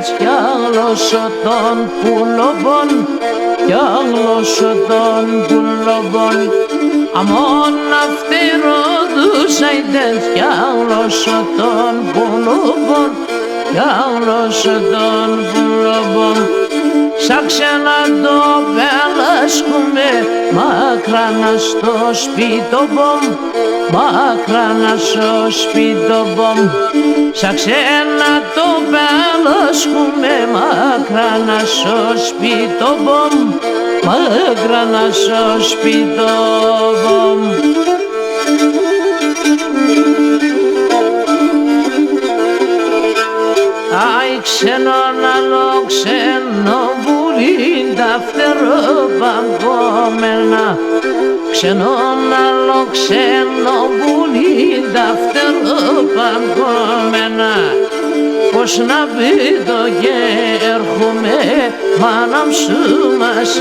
σάιντες κι άλλος των πουλοβών, κι άλλος των πουλοβών. Αμόν αυτερό τους σάιντες κι άλλος των πουλοβών, κι άλλος των πουλοβών. Σαν ξένα το πελάσκουμε μακράνα στο σπίτοβομ, μακράνα στο σπίτοβομ. Σαν ξένα το πελάσκουμε μακράνα στο σπίτοβομ, μακράνα στο σπίτοβομ. Άι ξένον άλλο ξένο βουλήν τα φτεροπαγκόμενα, ξένον άλλο ξένο βουλήν τα φτεροπαγκόμενα. Πώς να πει το έρχομαι μάναμ σου μας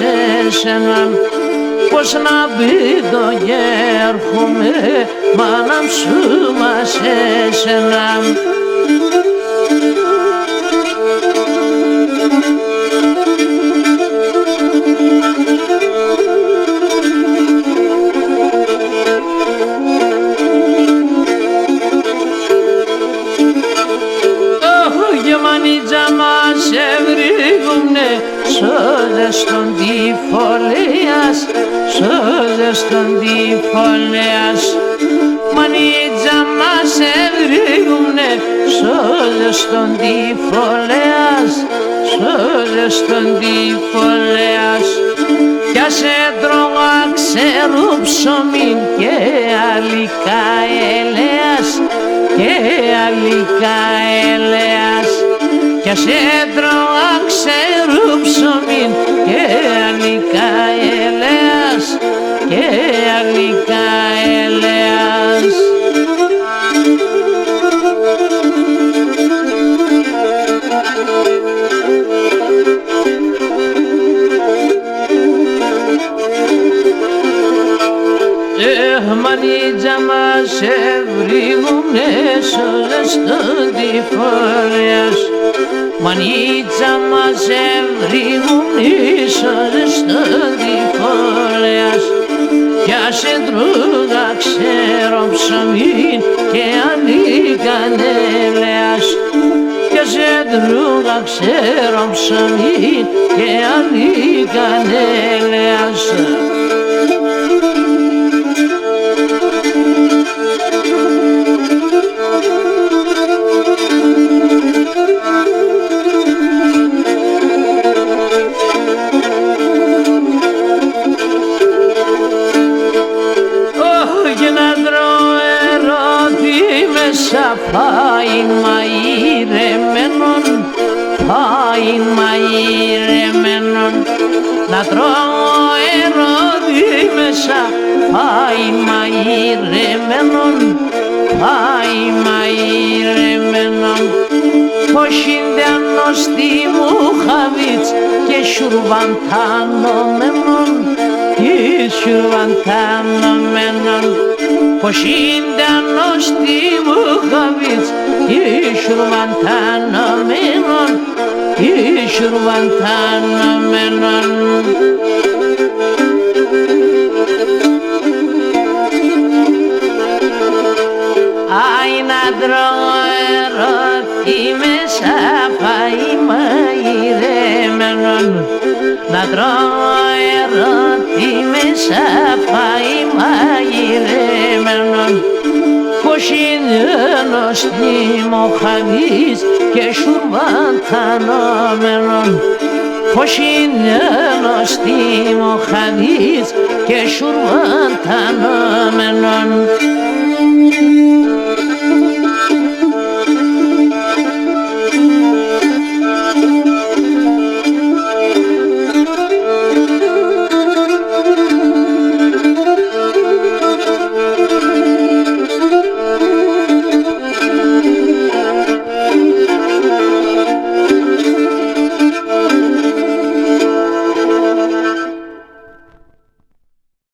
εσέναν, πώς να πει το έρχομαι μάναμ σου μας εσέναν. Σώζες τον τυφολέας, σώζες τον τυφολέας. Μανίτσα μας ευρύγουνε, σώζες τον τυφολέας, σώζες τον τυφολέας. Κι ας έτρωγα ξέρου ψωμί και αλικά ελέας, και αλικά ελέας. Κι ας έτρωγα ξέρου ψωμί και αλικά ελέας, και αλικά ελέας. Μανίτσα μας ευρύγουνε, σώζες τον τυφολέας. Μανίτσα μας ευρύγουνε, σώζες τον τυφολέας. Κι ας έτρωγα ξέρω ψωμί και αλίκαν ελέας, κι ας έτρωγα ξέρω ψωμί και αλίκαν ελέας. Φάιν μαϊρεμένον, φάιν μαϊρεμένον. Να τρώω ερώδη μέσα, φάιν μαϊρεμένον, φάιν μαϊρεμένον. Ποσίνδενο στη Μουχαβίτς και σουρβαντάνομενον, και σουρβαντάνομενον. Ποσίνδενο στη Μουχαβίτς και σουρβαντάνομενον, και σουρβαντάνομενον. Άι να τρώω ερώτη μέσα, φάι μαϊρεμένον. Να τρώω ερώτη μέσα, φάι μαϊρεμένον. Ποσίνδενο στη Μουχαβίτς και σουρβαντάνομενον. Ποσίνδενο στη Μουχαβίτς και σουρβαντάνομενον.